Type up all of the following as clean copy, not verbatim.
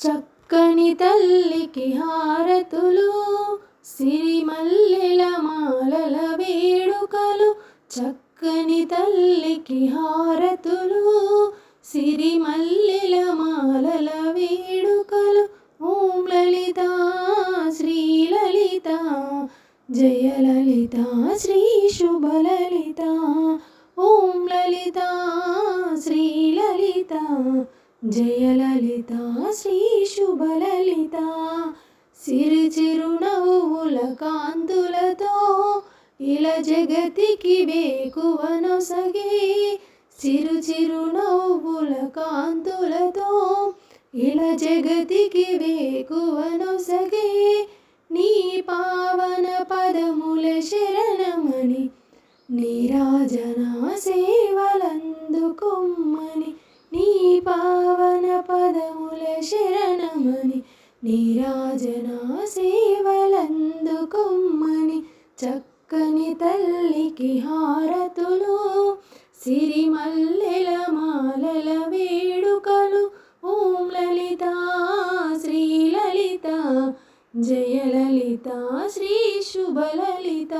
చక్కని తల్లికి హారతులు, సిరిమల్లెల మాలల వేడుకలు. చక్కని తల్లికి హారతులు, సిరిమల్లెల మాలల వేడుకలు. ఓం లలిత శ్రీలలిత, జయలలిత శ్రీ శుభలలిత. ఓం లలిత శ్రీలలిత, జయలలిత శ్రీ శుభలలిత. సిరి చిరునవ్వుల కాంతులతో ఇలా జగతికి వేకువనొసగే. చిరు చిరునవ్వుల కాంతులతో ఇలా జగతికి వేకువనొసగే. నీ పావన పదముల శరణమని, నీరాజనా సేవలందుకొమ్మని. నీ పావన పదముల శరణమని, నీరాజనా సేవలందుకొమ్మని. చక్కని తల్లికి హారతులు, సిరిమల్లెల మాలల వేడుకలు. ఓం లలిత శ్రీలలిత, జయలలిత శ్రీ శుభలలిత.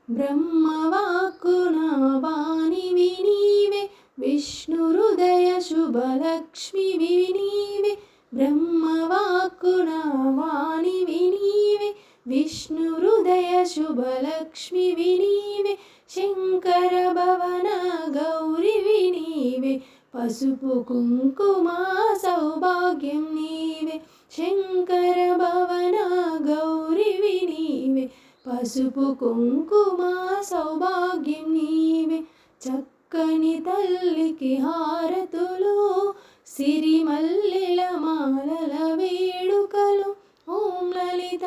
బ్రహ్మవాక్కున వాణివి నీవే, విష్ణు హృదయ శుభలక్ష్మివి నీవే. బ్రహ్మవాక్కున వాణివి నీవే, విష్ణు హృదయ శుభలక్ష్మివి నీవే. శంకర భవన గౌరివి నీవే, పసుపు కుంకుమ సౌభాగ్యం నీవే. శంకర భవన గౌరివి నీవే, పసుపు కుంకుమ సౌభాగ్యం నీవే. చక్కని తల్లికి హారతులు, సిరిమల్లెల మాలల వేడుకలు. ఓం లలిత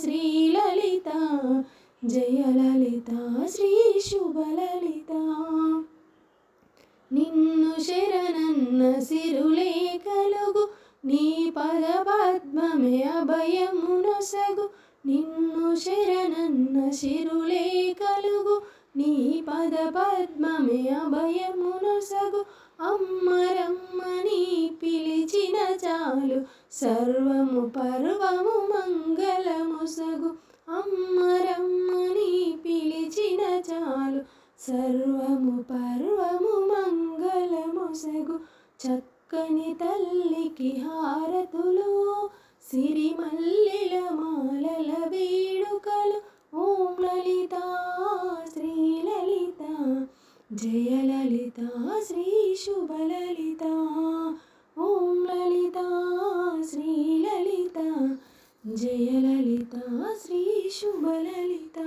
శ్రీలలిత, జయలలిత శ్రీ శుభలలిత. నిన్ను శరణన్న సిరులే కలుగు, నీ పద పద్మమే అభయమునొసగు. నిన్ను శరణన్న సిరులే కలుగు, నీ పద పద్మమే అభయమునొసగు. అమ్మరమ్మని పిలిచిన చాలు, సర్వము పర్వము మంగళమొసగు. అమ్మరమ్మని పిలిచిన చాలు, సర్వము పర్వము మంగళమొసగు. చక్కని తల్లికి హారతులు, సిరిమల్లెల మాలల వేడుకలు. ఓం లలిత శ్రీలలిత, జయలలిత శ్రీ శుభలలిత. ఓం లలిత శ్రీలలిత, జయలలిత శ్రీ శుభలలిత.